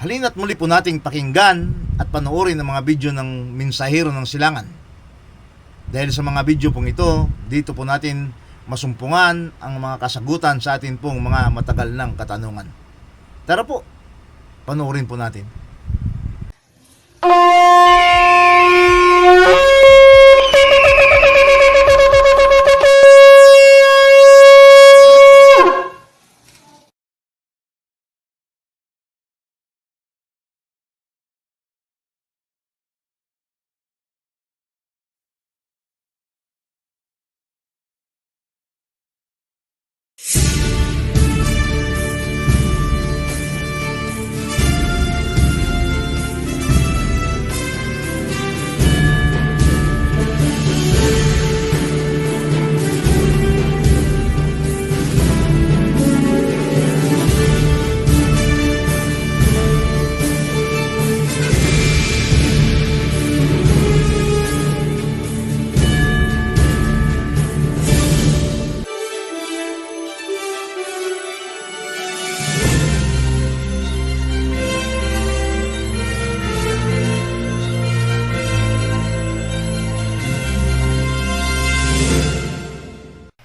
Halina't muli po nating pakinggan at panoorin ang mga video ng Mensahero ng Silangan. Dahil sa mga video pong ito, dito po natin masumpungan ang mga kasagutan sa atin pong mga matagal ng katanungan. Tara po, panoorin po natin.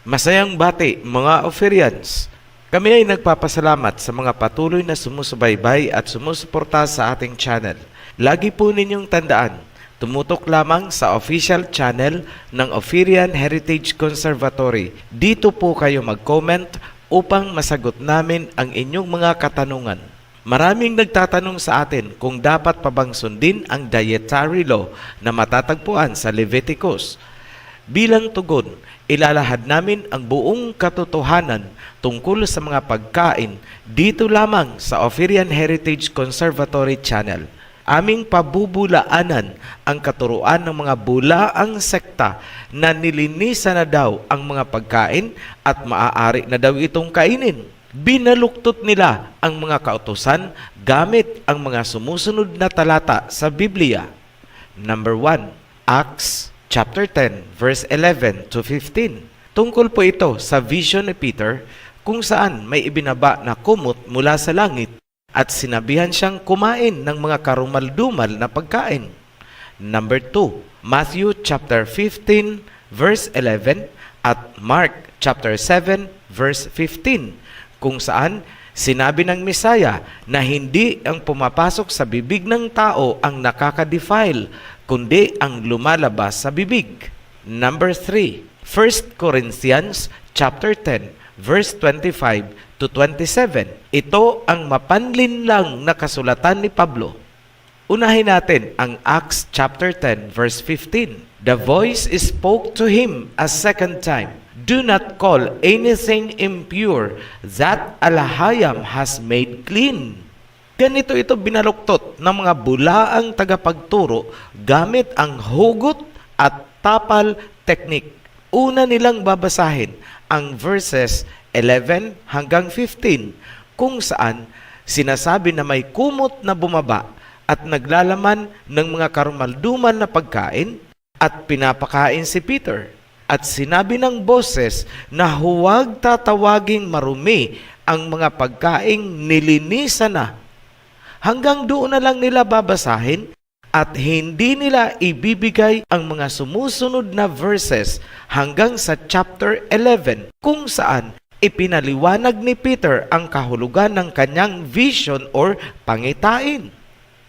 Masayang bati mga Ophirians! Kami ay nagpapasalamat sa mga patuloy na sumusubaybay at sumusuporta sa ating channel. Lagi po ninyong tandaan, tumutok lamang sa official channel ng Ophirian Heritage Conservatory. Dito po kayo mag-comment upang masagot namin ang inyong mga katanungan. Maraming nagtatanong sa atin kung dapat pa bang sundin ang dietary law na matatagpuan sa Leviticus. Bilang tugon, ilalahad namin ang buong katotohanan tungkol sa mga pagkain dito lamang sa Ophirian Heritage Conservatory Channel. Aming pabubulaanan ang katuruan ng mga bulaang sekta na nilinisan na daw ang mga pagkain at maaari na daw itong kainin. Binaluktot nila ang mga kautusan gamit ang mga sumusunod na talata sa Biblia. Number 1, Acts Chapter 10, verse 11 to 15. Tungkol po ito sa vision ni Peter kung saan may ibinaba na kumot mula sa langit at sinabihan siyang kumain ng mga karumaldumal na pagkain. Number 2, Matthew chapter 15, verse 11 at Mark chapter 7, verse 15 kung saan sinabi ng Mesaya na hindi ang pumapasok sa bibig ng tao ang nakaka-defile, kundi ang lumalabas sa bibig. Number 3, 1 Corinthians chapter 10, verse 25 to 27. Ito ang mapanlinlang na kasulatan ni Pablo. Unahin natin ang Acts chapter 10, verse 15. The voice spoke to him a second time. Do not call anything impure that Alahayam has made clean. Ganito ito binaluktot ng mga bulaang tagapagturo gamit ang hugot at tapal technique. Una nilang babasahin ang verses 11 hanggang 15 kung saan sinasabi na may kumot na bumaba at naglalaman ng mga karumalduman na pagkain at pinapakain si Peter. At sinabi ng boses na huwag tatawaging marumi ang mga pagkaing nilinisan na. Hanggang doon na lang nila babasahin at hindi nila ibibigay ang mga sumusunod na verses hanggang sa chapter 11 kung saan ipinaliwanag ni Peter ang kahulugan ng kanyang vision or pangitain.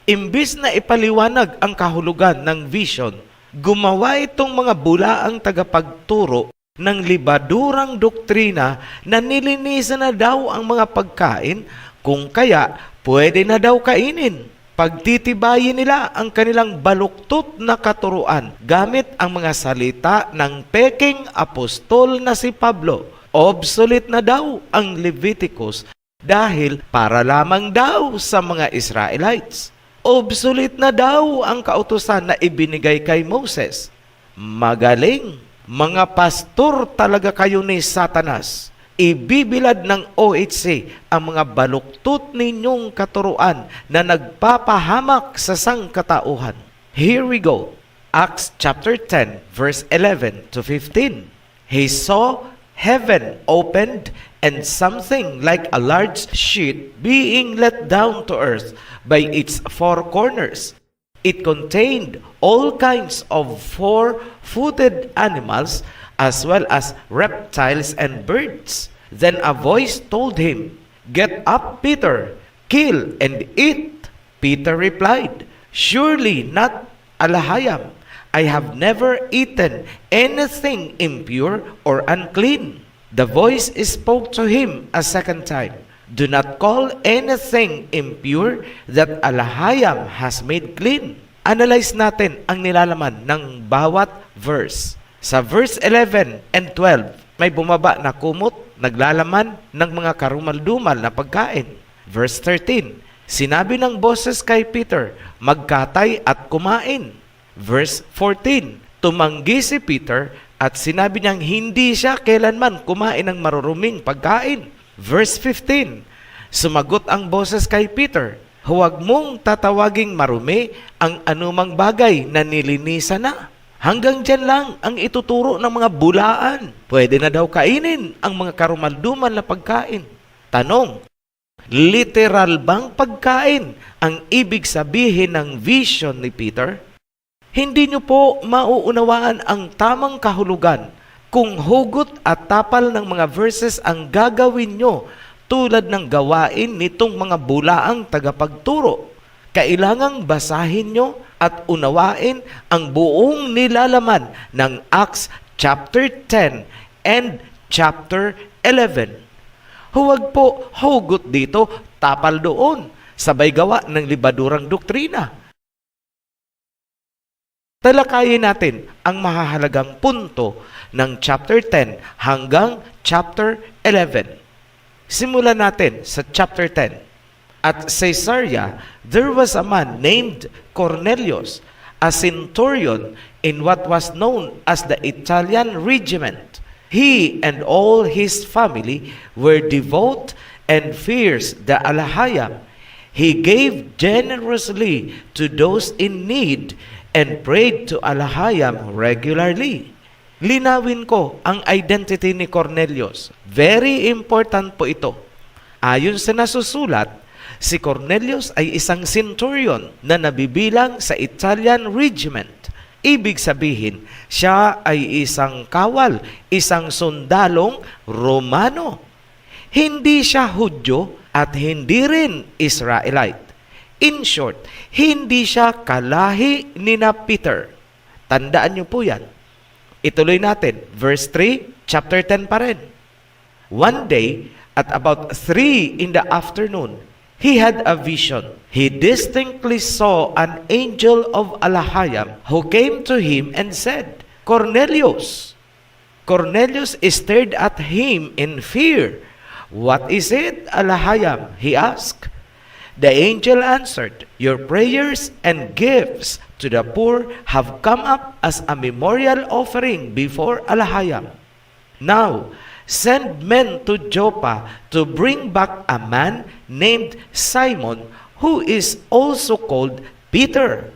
Imbis na ipaliwanag ang kahulugan ng vision, gumawa itong mga bulaang tagapagturo ng libadurang doktrina na nilinisan na daw ang mga pagkain kung kaya pwede na daw kainin. Pagtitibayin nila ang kanilang baluktot na katuruan gamit ang mga salita ng peking apostol na si Pablo. Obsolete na daw ang Leviticus dahil para lamang daw sa mga Israelites. Obsolete na daw ang kautusan na ibinigay kay Moses. Magaling, mga pastor talaga kayo ni Satanas. Ibibilad ng OHC ang mga baluktot ninyong katuruan na nagpapahamak sa sangkatauhan. Here we go. Acts chapter 10, verse 11 to 15. He saw heaven opened, and something like a large sheet being let down to earth by its four corners. It contained all kinds of four-footed animals, as well as reptiles and birds. Then a voice told him, "Get up, Peter, kill and eat." Peter replied, "Surely not, Alahayam. I have never eaten anything impure or unclean." The voice spoke to him a second time, "Do not call anything impure that Alahayam has made clean." Analyze natin ang nilalaman ng bawat verse. Sa verse 11 and 12, may bumaba na kumot, naglalaman ng mga karumal-dumal na pagkain. Verse 13, sinabi ng boses kay Peter, "Magkatay at kumain." Verse 14, tumanggi si Peter at sinabi niyang hindi siya kailanman kumain ng maruruming pagkain. Verse 15, sumagot ang boses kay Peter, "Huwag mong tatawaging marumi ang anumang bagay na nilinisan na." Hanggang dyan lang ang ituturo ng mga bulaan. Pwede na daw kainin ang mga karumalduman na pagkain. Tanong, literal bang pagkain ang ibig sabihin ng vision ni Peter? Hindi niyo po mauunawaan ang tamang kahulugan kung hugot at tapal ng mga verses ang gagawin nyo tulad ng gawain nitong mga bulaang tagapagturo. Kailangang basahin nyo at unawain ang buong nilalaman ng Acts chapter 10 and chapter 11. Huwag po hugot dito, tapal doon, sabay gawa ng libadurang doktrina. Talakayin natin ang mahahalagang punto ng chapter 10 hanggang chapter 11. Simulan natin sa chapter 10. At Caesarea, there was a man named Cornelius, a centurion in what was known as the Italian regiment. He and all his family were devout and fierce the Alahayam. He gave generously to those in need and prayed to Alahayam regularly. Linawin ko ang identity ni Cornelius. Very important po ito. Ayon sa nasusulat, si Cornelius ay isang centurion na nabibilang sa Italian regiment. Ibig sabihin, siya ay isang kawal, isang sundalong Romano. Hindi siya Hudyo at hindi rin Israelite. In short, hindi siya kalahi ni na Peter. Tandaan niyo po yan. Ituloy natin. Verse 3, chapter 10 pa rin. One day, at about 3 in the afternoon, he had a vision. He distinctly saw an angel of Alahayam who came to him and said, "Cornelius." Cornelius stared at him in fear. "What is it, Alahayam?" he asked. The angel answered, "Your prayers and gifts to the poor have come up as a memorial offering before Alahayam. Now, send men to Joppa to bring back a man named Simon, who is also called Peter."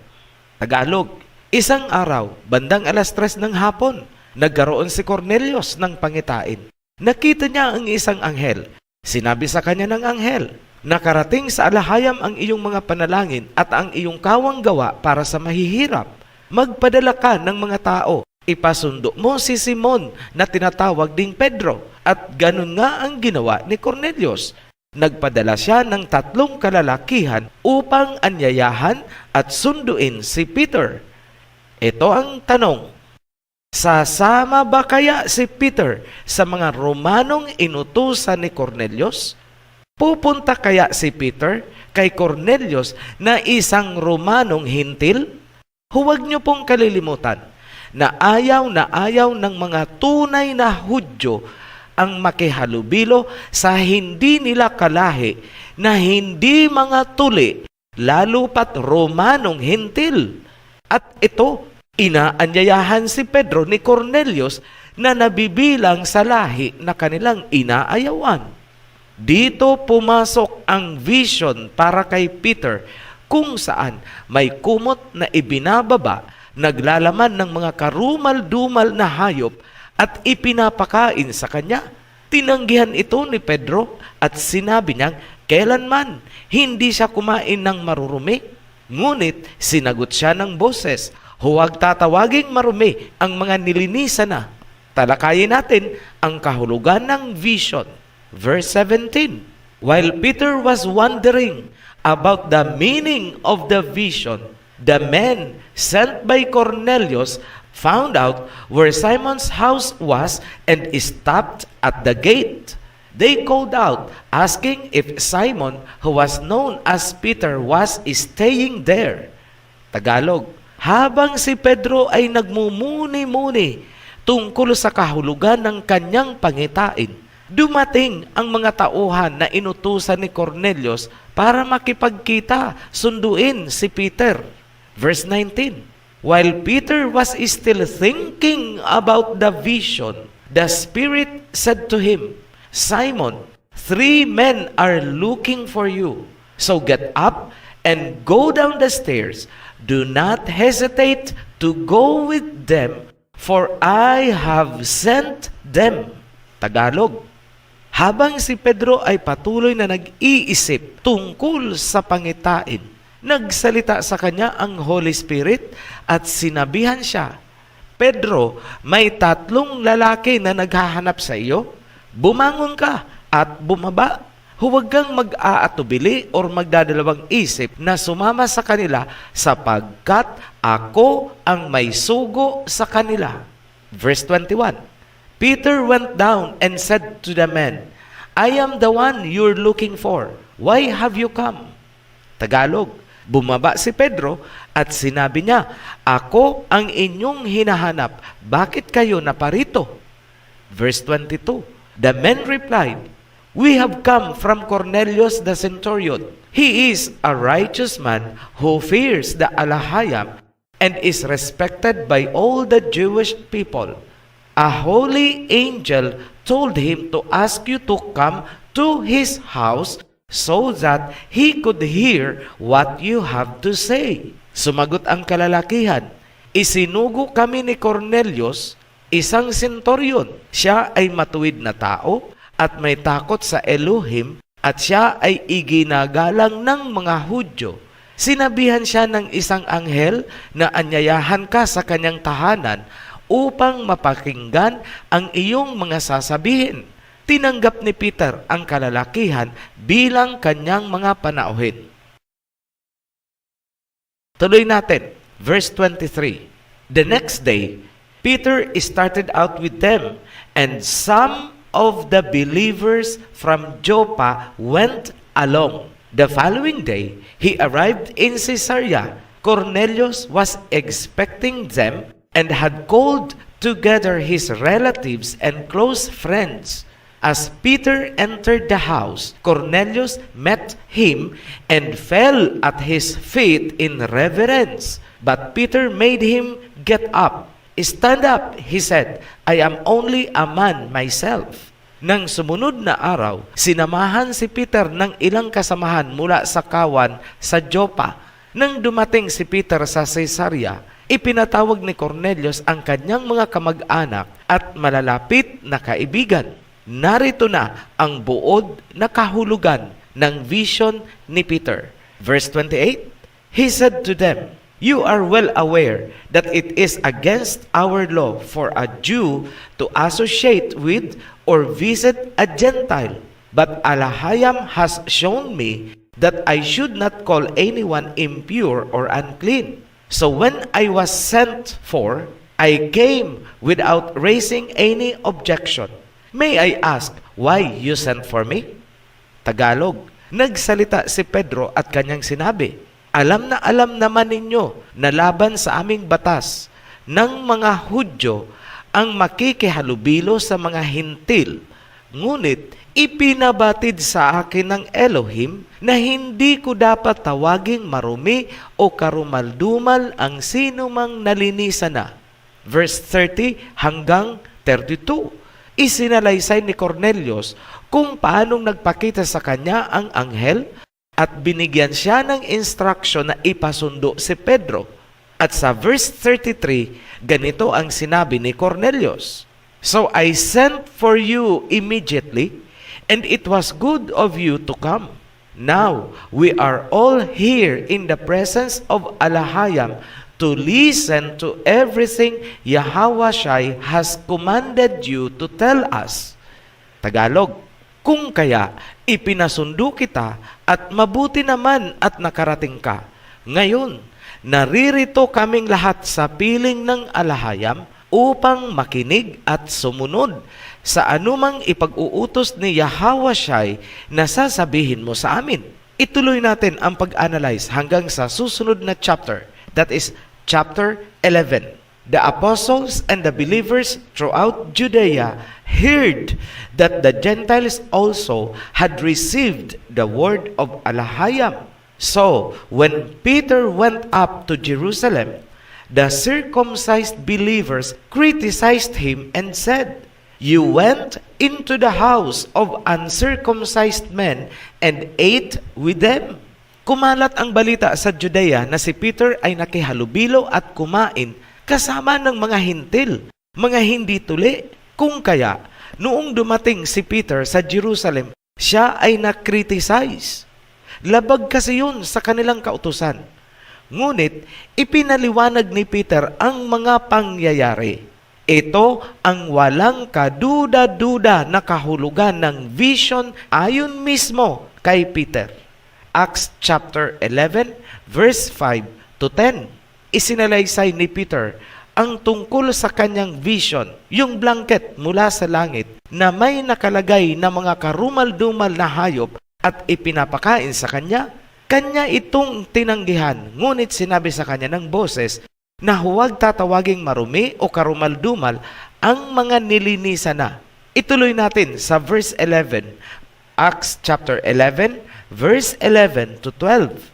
Tagalog, isang araw, bandang 3:00 ng hapon, nagkaroon si Cornelius ng pangitain. Nakita niya ang isang anghel. Sinabi sa kanya ng anghel, "Nakarating sa Alahayam ang iyong mga panalangin at ang iyong kawang gawa para sa mahihirap. Magpadala ka ng mga tao. Ipasundo mo si Simon na tinatawag ding Pedro." At ganun nga ang ginawa ni Cornelius. Nagpadala siya ng 3 kalalakihan upang anyayahan at sunduin si Peter. Ito ang tanong, sasama ba kaya si Peter sa mga Romanong inutusan ni Cornelius? Pupunta kaya si Peter kay Cornelius na isang Romanong hintil? Huwag niyo pong kalilimutan na ayaw ng mga tunay na Hudyo ang makihalubilo sa hindi nila kalahi na hindi mga tuli, lalo pat Romanong hintil. At ito, inaanyayahan si Pedro ni Cornelius na nabibilang sa lahi na kanilang inaayawan. Dito pumasok ang vision para kay Peter kung saan may kumot na ibinababa, naglalaman ng mga karumal-dumal na hayop at ipinapakain sa kanya. Tinanggihan ito ni Pedro at sinabi niyang kailanman hindi siya kumain ng marurumi. Ngunit sinagot siya ng boses, huwag tatawaging marumi ang mga nilinisan na. Talakayin natin ang kahulugan ng vision. Verse 17, while Peter was wondering about the meaning of the vision, the men sent by Cornelius found out where Simon's house was and stopped at the gate. They called out, asking if Simon, who was known as Peter, was staying there. Tagalog, habang si Pedro ay nagmumuni-muni tungkol sa kahulugan ng kanyang pangitain, dumating ang mga tauhan na inutusan ni Cornelius para makipagkita, sunduin si Peter. Verse 19, while Peter was still thinking about the vision, the Spirit said to him, Simon, 3 men are looking for you. So get up and go down the stairs. Do not hesitate to go with them, for I have sent them. Tagalog, habang si Pedro ay patuloy na nag-iisip tungkol sa pangitain, nagsalita sa kanya ang Holy Spirit at sinabihan siya, Pedro, may 3 lalaki na naghahanap sa iyo. Bumangon ka at bumaba. Huwag kang mag-aatubili or magdadalawang isip na sumama sa kanila sapagkat ako ang may sugo sa kanila. Verse 21, Peter went down and said to the men, I am the one you're looking for. Why have you come? Tagalog, bumaba si Pedro at sinabi niya, ako ang inyong hinahanap. Bakit kayo naparito? Verse 22, the men replied, we have come from Cornelius the centurion. He is a righteous man who fears the Alahayam and is respected by all the Jewish people. A holy angel told him to ask you to come to his house so that he could hear what you have to say. Sumagot ang kalalakihan, isinugo kami ni Cornelius, isang senturyon. Siya ay matuwid na tao at may takot sa Elohim at siya ay iginagalang ng mga Hudyo. Sinabihan siya ng isang anghel na anyayahan ka sa kanyang tahanan upang mapakinggan ang iyong mga sasabihin. Tinanggap ni Peter ang kalalakihan bilang kanyang mga panauhin. Tuloy natin, verse 23. The next day, Peter started out with them, and some of the believers from Joppa went along. The following day, he arrived in Caesarea. Cornelius was expecting them and had called together his relatives and close friends. As Peter entered the house, Cornelius met him and fell at his feet in reverence. But Peter made him get up. Stand up, he said. I am only a man myself. Nang sumunod na araw, sinamahan si Peter ng ilang kasamahan mula sa kawan sa Joppa. Nang dumating si Peter sa Caesarea, ipinatawag ni Cornelius ang kanyang mga kamag-anak at malalapit na kaibigan. Narito na ang buod na kahulugan ng vision ni Peter. Verse 28, he said to them, you are well aware that it is against our law for a Jew to associate with or visit a Gentile. But Alahayam has shown me that I should not call anyone impure or unclean. So when I was sent for, I came without raising any objection. May I ask why you sent for me? Tagalog, nagsalita si Pedro at kanyang sinabi, alam naman ninyo na laban sa aming batas ng mga Hudyo ang makikihalubilo sa mga hintil. Ngunit ipinabatid sa akin ng Elohim na hindi ko dapat tawaging marumi o karumaldumal ang sinumang nalinisan na. Verse 30 hanggang 32. Isinalaysay ni Cornelius kung paanong nagpakita sa kanya ang anghel at binigyan siya ng instruction na ipasundo si Pedro. At sa verse 33, ganito ang sinabi ni Cornelius, So I sent for you immediately, and it was good of you to come. Now we are all here in the presence of Alahayam to listen to everything Yahawashai has commanded you to tell us. Tagalog, kung kaya ipinasundo kita at mabuti naman at nakarating ka. Ngayon, naririto kaming lahat sa piling ng Alahayam upang makinig at sumunod sa anumang ipag-uutos ni Yahawashai na sasabihin mo sa amin. Ituloy natin ang pag-analyze hanggang sa susunod na chapter. That is chapter 11. The apostles and the believers throughout Judea heard that the Gentiles also had received the word of Alahayam. So, when Peter went up to Jerusalem, the circumcised believers criticized him and said, "You went into the house of uncircumcised men and ate with them." Kumalat ang balita sa Judea na si Peter ay nakihalubilo at kumain kasama ng mga hintil, mga hindi tuli. Kung kaya, noong dumating si Peter sa Jerusalem, siya ay na-criticize. Labag kasi yun sa kanilang kautusan. Ngunit, ipinaliwanag ni Peter ang mga pangyayari. Ito ang walang kaduda-duda na kahulugan ng vision ayon mismo kay Peter. Acts chapter 11 verse 5 to 10. Isinalaysay ni Peter ang tungkol sa kanyang vision, yung blanket mula sa langit na may nakalagay na mga karumal-dumal na hayop at ipinapakain sa kanya. Kanya itong tinanggihan, ngunit sinabi sa kanya ng boses na huwag tatawaging marumi o karumal-dumal ang mga nilinisan na. Ituloy natin sa verse 11, Acts chapter 11, verse 11 to 12.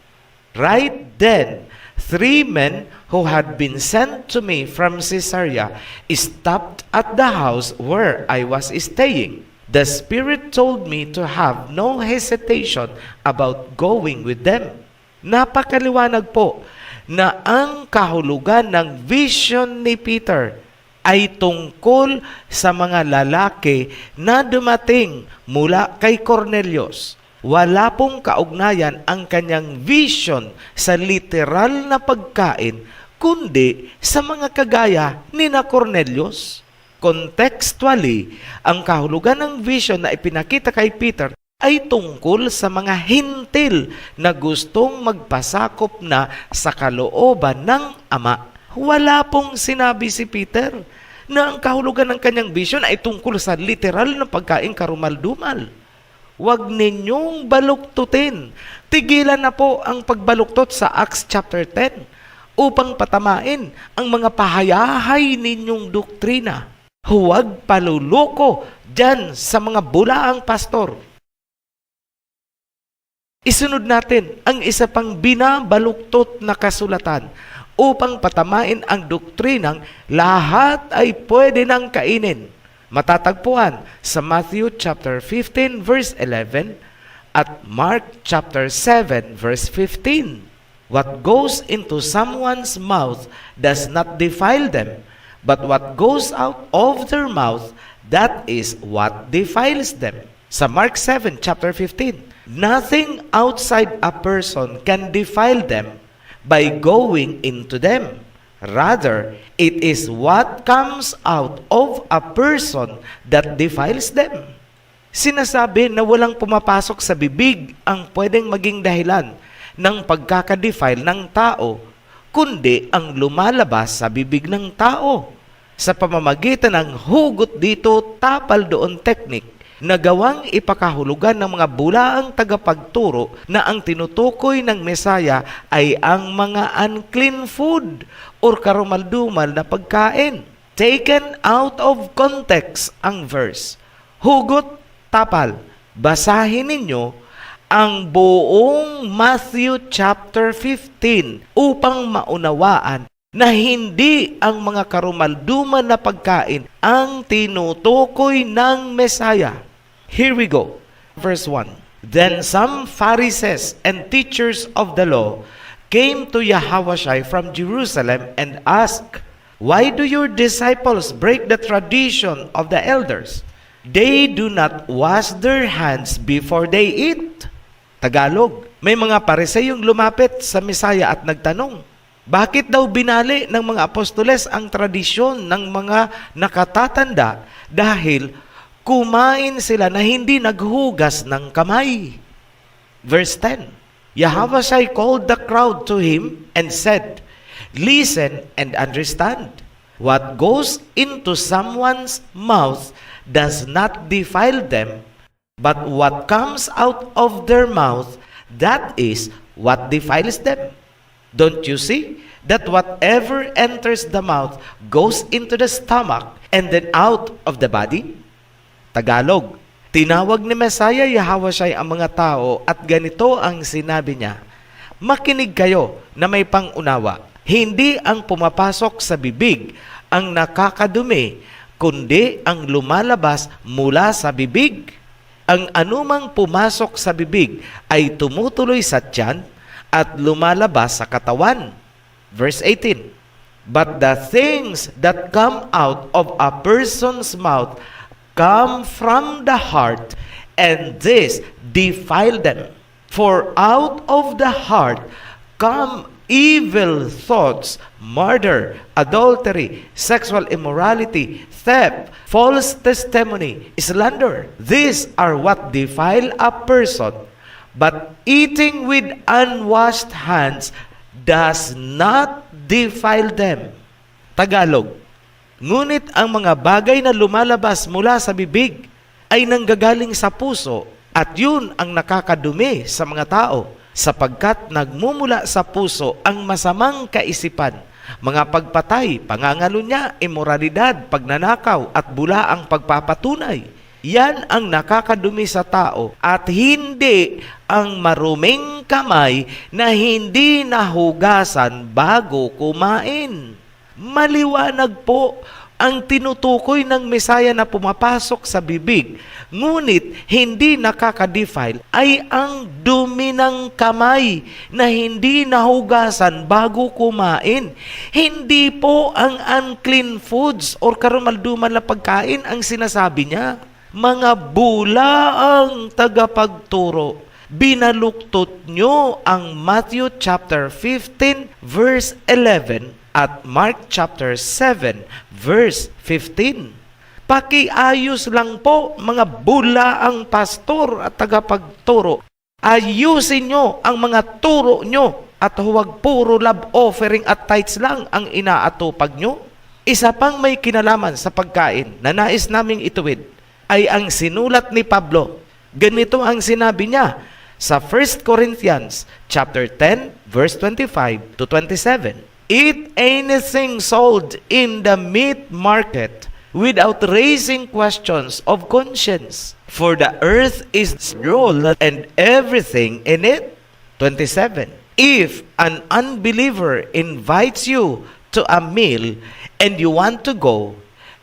Right then, 3 men who had been sent to me from Caesarea stopped at the house where I was staying. The Spirit told me to have no hesitation about going with them. Napakaliwanag po na ang kahulugan ng vision ni Peter ay tungkol sa mga lalaki na dumating mula kay Cornelius. Wala pong kaugnayan ang kanyang vision sa literal na pagkain, kundi sa mga kagaya ni na Cornelius. Contextually, ang kahulugan ng vision na ipinakita kay Peter ay tungkol sa mga hintil na gustong magpasakop na sa kalooban ng Ama. Wala pong sinabi si Peter na ang kahulugan ng kanyang vision ay tungkol sa literal na pagkain karumal-dumal. Huwag ninyong baluktutin. Tigilan na po ang pagbaluktot sa Acts chapter 10 upang patamain ang mga pahayahay ninyong doktrina. Huwag paluloko dyan sa mga bulaang pastor. Isunod natin ang isa pang binabaluktot na kasulatan upang patamain ang doktrinang lahat ay pwede nang kainin. Matatagpuan sa Matthew chapter 15 verse 11 at Mark chapter 7 verse 15. What goes into someone's mouth does not defile them, but what goes out of their mouth, that is what defiles them. Sa Mark 7 chapter 15, nothing outside a person can defile them by going into them. Rather, it is what comes out of a person that defiles them. Sinasabi na walang pumapasok sa bibig ang pwedeng maging dahilan ng pagkakadefile ng tao, kundi ang lumalabas sa bibig ng tao sa pamamagitan ng hugot dito, tapal doon technique na gawang ipakahulugan ng mga bulaang tagapagturo na ang tinutukoy ng Mesaya ay ang mga unclean food or karumal-dumal na pagkain. Taken out of context ang verse. Hugot, tapal. Basahin ninyo ang buong Matthew chapter 15 upang maunawaan na hindi ang mga karumal-dumal na pagkain ang tinutukoy ng Mesaya. Here we go. Verse 1. Then some Pharisees and teachers of the law came to Yahawashai from Jerusalem and asked, Why do your disciples break the tradition of the elders? They do not wash their hands before they eat. Tagalog, may mga Pariseyong lumapit sa Mesaya at nagtanong, bakit daw binali ng mga apostoles ang tradisyon ng mga nakatatanda dahil kumain sila na hindi naghugas ng kamay? Verse 10, Yahushua called the crowd to him and said, listen and understand. What goes into someone's mouth does not defile them, but what comes out of their mouth, that is what defiles them. Don't you see that whatever enters the mouth goes into the stomach and then out of the body? Tagalog, tinawag ni Mesaya Yahushua ang mga tao at ganito ang sinabi niya, makinig kayo na may pangunawa. Hindi ang pumapasok sa bibig ang nakakadumi, kundi ang lumalabas mula sa bibig. Ang anumang pumasok sa bibig ay tumutuloy sa tiyan at lumalabas sa katawan. Verse 18, but the things that come out of a person's mouth come from the heart, and this defile them. For out of the heart come evil thoughts, murder, adultery, sexual immorality, theft, false testimony, slander. These are what defile a person, but eating with unwashed hands does not defile them. Tagalog, ngunit ang mga bagay na lumalabas mula sa bibig ay nanggagaling sa puso at yun ang nakakadumi sa mga tao, sapagkat nagmumula sa puso ang masamang kaisipan, mga pagpatay, pangangalunya, imoralidad, pagnanakaw at bula ang pagpapatunay. Yan ang nakakadumi sa tao at hindi ang maruming kamay na hindi nahugasan bago kumain. Maliwanag po ang tinutukoy ng Mesaya na pumapasok sa bibig, ngunit hindi nakaka-defile ay ang dumi ng kamay na hindi nahugasan bago kumain. Hindi po ang unclean foods or karumalduman na pagkain ang sinasabi niya. Mga bula ang tagapagturo. Binaluktot nyo ang Matthew chapter 15 verse 11 at Mark chapter 7 verse 15. Pakiayos lang po mga bula ang pastor at tagapagturo. Ayusin nyo ang mga turo nyo at huwag puro love offering at tithes lang ang inaatupag nyo. Isa pang may kinalaman sa pagkain na nais naming ituwid ay ang sinulat ni Pablo. Ganito ang sinabi niya sa 1 Corinthians chapter 10 verse 25 to 27. Eat anything sold in the meat market without raising questions of conscience, for the earth is rolled and everything in it. 27. If an unbeliever invites you to a meal and you want to go,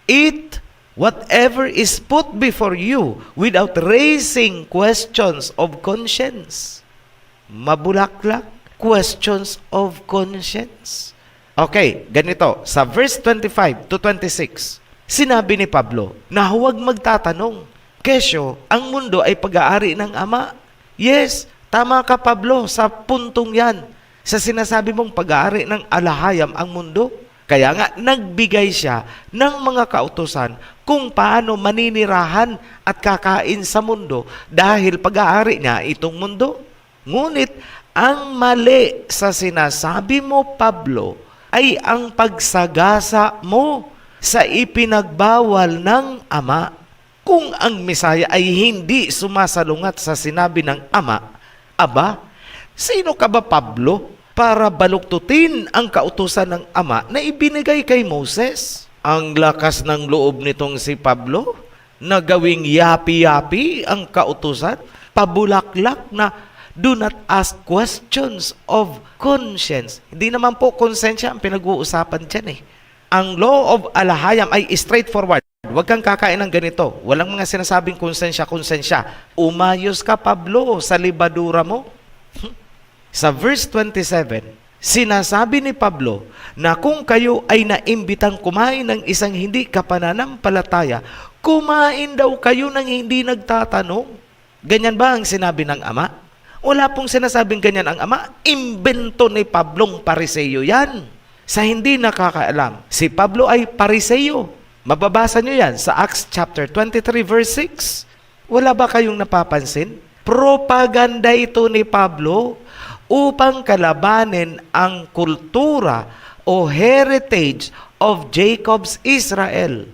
eat whatever is put before you without raising questions of conscience. Mabulaklak, questions of conscience. Okay, ganito. Sa verse 25 to 26, sinabi ni Pablo na huwag magtatanong, kesyo, ang mundo ay pag-aari ng Ama. Yes, tama ka Pablo sa puntong yan. Sa sinasabi mong pag-aari ng alahayam ang mundo. Kaya nga, nagbigay siya ng mga kautusan kung paano maninirahan at kakain sa mundo dahil pag-aari niya itong mundo. Ngunit, ang mali sa sinasabi mo, Pablo, ay ang pagsagasa mo sa ipinagbawal ng Ama. Kung ang Mesaya ay hindi sumasalungat sa sinabi ng Ama, aba, sino ka ba Pablo para baluktutin ang kautusan ng Ama na ibinigay kay Moses? Ang lakas ng loob nitong si Pablo na gawing yapi-yapi ang kautusan, pabulaklak na do not ask questions of conscience. Hindi naman po konsensya ang pinag-uusapan dyan eh. Ang law of alahayam ay straightforward. Huwag kang kakain ng ganito. Walang mga sinasabing konsensya. Umayos ka, Pablo, sa libadura mo. Sa verse 27, Sinasabi ni Pablo na kung kayo ay naimbitang kumain ng isang hindi kapananampalataya, kumain daw kayo ng hindi nagtatanong. Ganyan ba ang sinabi ng Ama? Wala pong sinasabing ganyan ang Ama. Imbento ni Pablong Pariseo yan. Sa hindi nakakaalam, si Pablo ay Pariseo. Mababasa nyo yan sa Acts chapter 23 verse 6. Wala ba kayong napapansin? Propaganda ito ni Pablo upang kalabanin ang kultura o heritage of Jacob's Israel.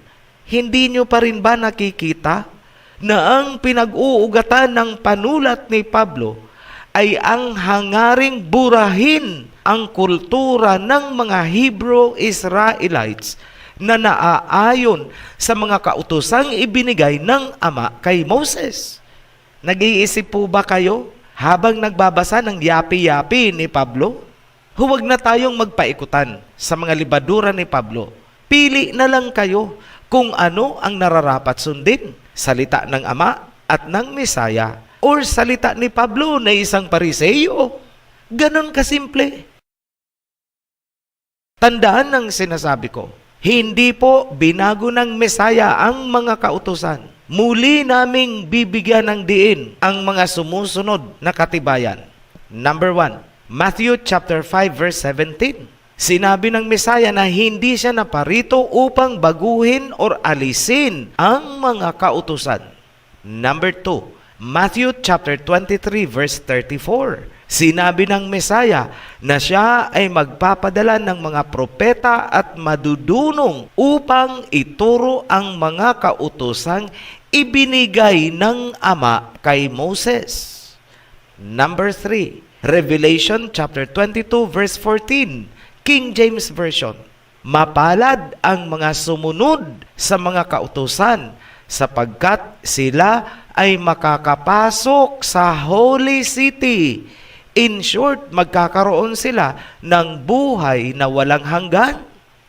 Hindi nyo pa rin ba nakikita na ang pinag-uugatan ng panulat ni Pablo ay ang hangaring burahin ang kultura ng mga Hebrew Israelites na naaayon sa mga kautosang ibinigay ng Ama kay Moses? Nag-iisip po ba kayo habang nagbabasa ng yapi-yapi ni Pablo? Huwag na tayong magpaikutan sa mga libadura ni Pablo. Pili na lang kayo kung ano ang nararapat sundin. Salita ng Ama at ng Mesaya or salita ni Pablo na isang Pariseo. Ganon kasimple. Tandaan ang sinasabi ko. Hindi po binago ng Mesaya ang mga kautusan. Muli naming bibigyan ng diin ang mga sumusunod na katibayan. Number 1, Matthew chapter 5 verse 17. Sinabi ng Mesaya na hindi siya naparito upang baguhin or alisin ang mga kautusan. Number 2, Matthew chapter 23 verse 34. Sinabi ng Mesaya na siya ay magpapadala ng mga propeta at madudunong upang ituro ang mga kautosang ibinigay ng Ama kay Moses. Number 3, Revelation chapter 22 verse 14, King James Version. Mapalad ang mga sumunod sa mga kautusan sapagkat sila ay makakapasok sa Holy City. In short, magkakaroon sila ng buhay na walang hanggan.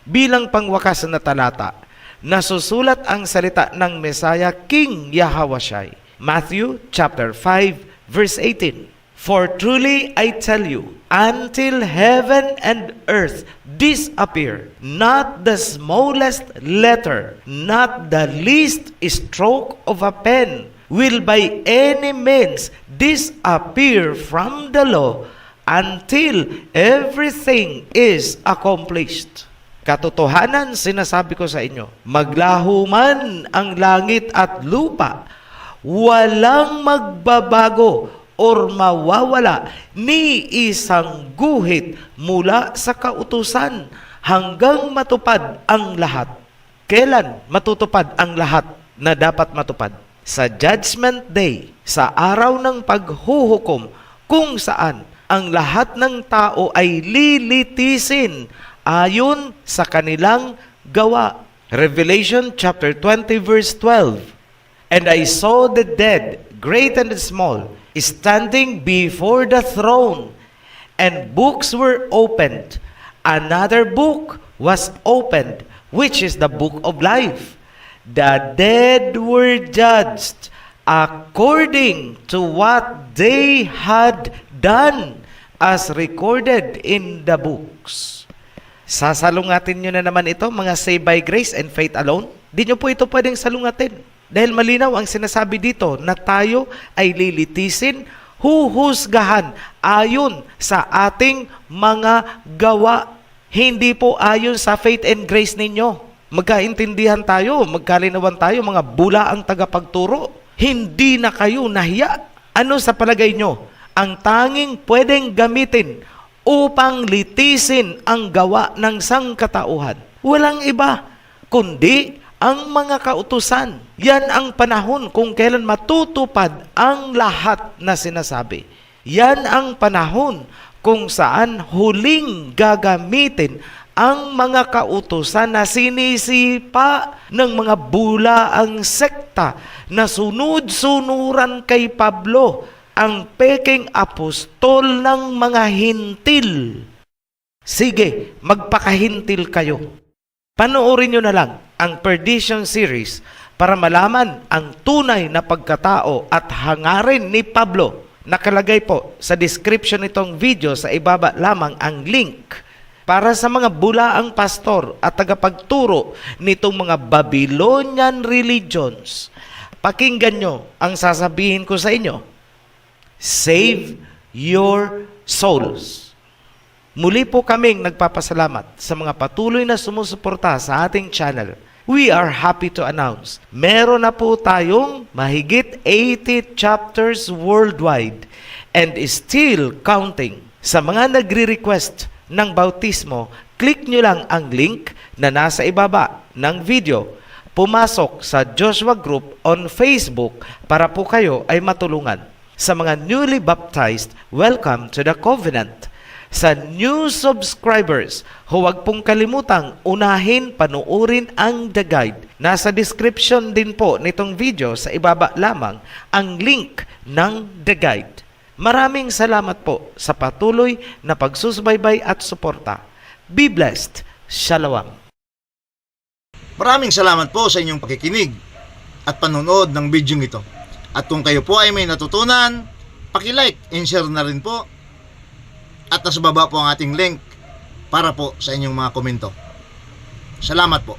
Bilang pangwakas na talata, nasusulat ang salita ng Mesaya King Yahawashai. Matthew chapter 5 verse 18. For truly I tell you, until heaven and earth disappear, not the smallest letter, not the least stroke of a pen, will by any means disappear from the law until everything is accomplished. Katotohanan, sinasabi ko sa inyo, maglaho man ang langit at lupa, walang magbabago or mawawala ni isang guhit mula sa kautusan hanggang matupad ang lahat. Kailan matutupad ang lahat na dapat matupad? Sa Judgment Day, sa araw ng paghuhukom, kung saan ang lahat ng tao ay lilitisin ayon sa kanilang gawa. Revelation chapter 20 verse 12. And I saw the dead, great and small, standing before the throne, and books were opened. Another book was opened, which is the book of life. The dead were judged according to what they had done, as recorded in the books. Sasalungatin nyo na naman ito, mga save by grace and faith alone? Di nyo po ito pwedeng salungatin. Dahil malinaw ang sinasabi dito na tayo ay lilitisin, huhusgahan ayon sa ating mga gawa. Hindi po ayon sa faith and grace ninyo. Magkaintindihan tayo, magkalinawan tayo, mga bula ang tagapagturo. Hindi na kayo nahiya. Ano sa palagay nyo ang tanging pwedeng gamitin upang litisin ang gawa ng sangkatauhan? Walang iba, kundi ang mga kautusan. Yan ang panahon kung kailan matutupad ang lahat na sinasabi. Yan ang panahon kung saan huling gagamitin ang mga kautusan na sinisipa ng mga bulaang sekta na sunod-sunuran kay Pablo, ang peking apostol ng mga hintil. Sige, magpakahintil kayo. Panoorin nyo na lang ang Perdition series para malaman ang tunay na pagkatao at hangarin ni Pablo Nakalagay po sa description nitong video sa ibaba lamang ang link para sa mga bulaang pastor at tagapagturo nitong mga Babylonian religions. Pakinggan nyo ang sasabihin ko sa inyo. Save your souls. Muli po kaming nagpapasalamat sa mga patuloy na sumusuporta sa ating channel. We are happy to announce, meron na po tayong mahigit 80 chapters worldwide and still counting. Sa mga nagre-request ng bautismo, click nyo lang ang link na nasa ibaba ng video. Pumasok sa Joshua Group on Facebook para po kayo ay matulungan. Sa mga newly baptized, welcome to the covenant. Sa new subscribers, huwag pong kalimutang unahin panuorin ang The Guide. Nasa description din po nitong video sa ibaba lamang ang link ng The Guide. Maraming salamat po sa patuloy na pagsusubaybay at suporta. Be blessed. Shalom. Maraming salamat po sa inyong pakikinig at panonood ng video ito. At kung kayo po ay may natutunan, paki-like and share na rin po. At nasa baba po ang ating link para po sa inyong mga komento. Salamat po.